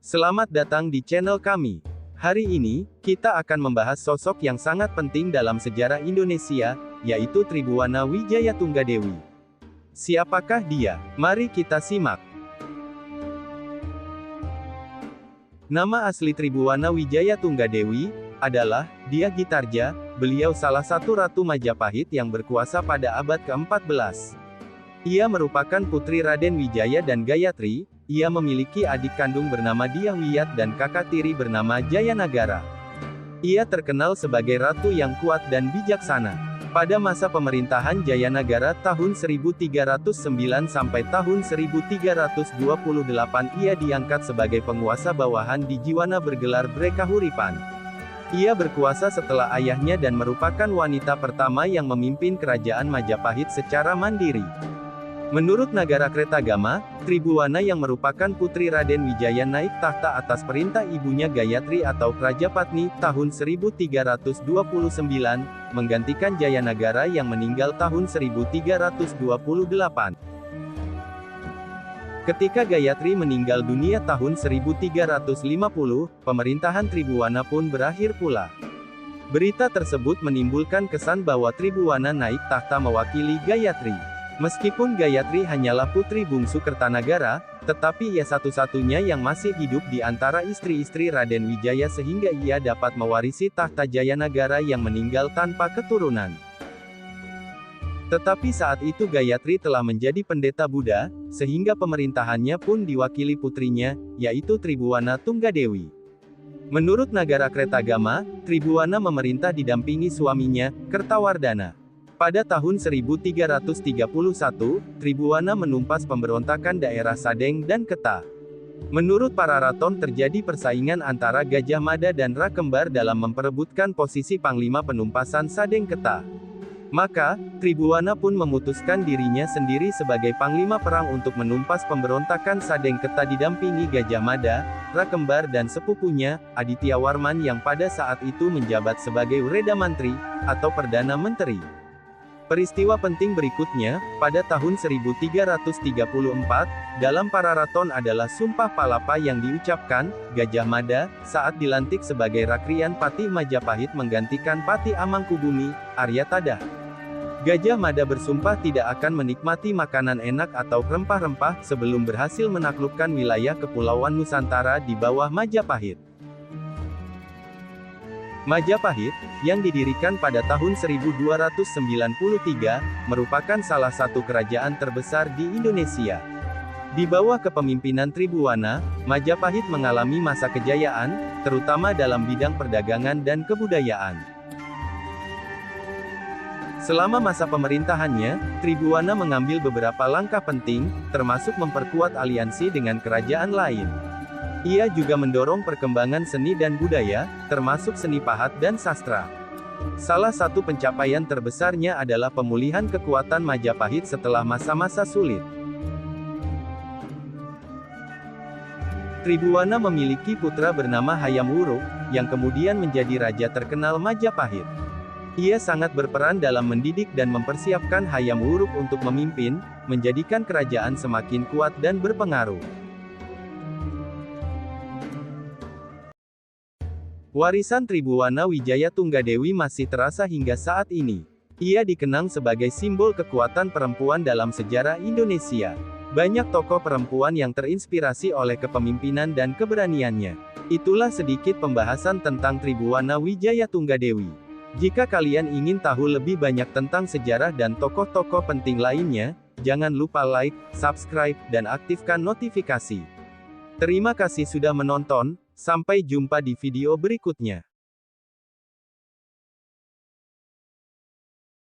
Selamat datang di channel kami. Hari ini, kita akan membahas sosok yang sangat penting dalam sejarah Indonesia, yaitu Tribhuwana Wijaya Tunggadewi. Siapakah dia? Mari kita simak. Nama asli Tribhuwana Wijaya Tunggadewi adalah Dyah Gitarja. Beliau salah satu Ratu Majapahit yang berkuasa pada abad ke-14. Ia merupakan putri Raden Wijaya dan Gayatri. Ia memiliki adik kandung bernama Dyah Wiyat dan kakak tiri bernama Jayanagara. Ia terkenal sebagai ratu yang kuat dan bijaksana. Pada masa pemerintahan Jayanagara tahun 1309 sampai tahun 1328 ia diangkat sebagai penguasa bawahan di Jiwana bergelar Brekahuripan. Ia berkuasa setelah ayahnya dan merupakan wanita pertama yang memimpin kerajaan Majapahit secara mandiri. Menurut Nagarakretagama, Tribhuwana yang merupakan putri Raden Wijaya naik tahta atas perintah ibunya Gayatri atau Prajapatni tahun 1329, menggantikan Jayanagara yang meninggal tahun 1328. Ketika Gayatri meninggal dunia tahun 1350, pemerintahan Tribhuwana pun berakhir pula. Berita tersebut menimbulkan kesan bahwa Tribhuwana naik tahta mewakili Gayatri. Meskipun Gayatri hanyalah putri bungsu Kertanagara, tetapi ia satu-satunya yang masih hidup di antara istri-istri Raden Wijaya sehingga ia dapat mewarisi tahta Jayanagara yang meninggal tanpa keturunan. Tetapi saat itu Gayatri telah menjadi pendeta Buddha, sehingga pemerintahannya pun diwakili putrinya, yaitu Tribhuwana Tunggadewi. Menurut Nagarakretagama, Tribhuwana memerintah didampingi suaminya, Kertawardhana. Pada tahun 1331, Tribhuwana menumpas pemberontakan daerah Sadeng dan Kedah. Menurut para raton terjadi persaingan antara Gajah Mada dan Rakembar dalam memperebutkan posisi Panglima penumpasan Sadeng Kedah. Maka, Tribhuwana pun memutuskan dirinya sendiri sebagai panglima perang untuk menumpas pemberontakan Sadeng Kedah didampingi Gajah Mada, Rakembar dan sepupunya, Aditya Warman yang pada saat itu menjabat sebagai Wreda Mantri, atau Perdana Menteri. Peristiwa penting berikutnya, pada tahun 1334, dalam para raton adalah Sumpah Palapa yang diucapkan, Gajah Mada, saat dilantik sebagai Rakrian Patih Majapahit menggantikan Patih Amangkubumi, Aryatadah. Gajah Mada bersumpah tidak akan menikmati makanan enak atau rempah-rempah, sebelum berhasil menaklukkan wilayah Kepulauan Nusantara di bawah Majapahit. Majapahit, yang didirikan pada tahun 1293, merupakan salah satu kerajaan terbesar di Indonesia. Di bawah kepemimpinan Tribhuwana, Majapahit mengalami masa kejayaan, terutama dalam bidang perdagangan dan kebudayaan. Selama masa pemerintahannya, Tribhuwana mengambil beberapa langkah penting, termasuk memperkuat aliansi dengan kerajaan lain. Ia juga mendorong perkembangan seni dan budaya, termasuk seni pahat dan sastra. Salah satu pencapaian terbesarnya adalah pemulihan kekuatan Majapahit setelah masa-masa sulit. Tribhuwana memiliki putra bernama Hayam Wuruk, yang kemudian menjadi raja terkenal Majapahit. Ia sangat berperan dalam mendidik dan mempersiapkan Hayam Wuruk untuk memimpin, menjadikan kerajaan semakin kuat dan berpengaruh. Warisan Tribhuwana Wijaya Tunggadewi masih terasa hingga saat ini. Ia dikenang sebagai simbol kekuatan perempuan dalam sejarah Indonesia. Banyak tokoh perempuan yang terinspirasi oleh kepemimpinan dan keberaniannya. Itulah sedikit pembahasan tentang Tribhuwana Wijaya Tunggadewi. Jika kalian ingin tahu lebih banyak tentang sejarah dan tokoh-tokoh penting lainnya, jangan lupa like, subscribe, dan aktifkan notifikasi. Terima kasih sudah menonton, sampai jumpa di video berikutnya.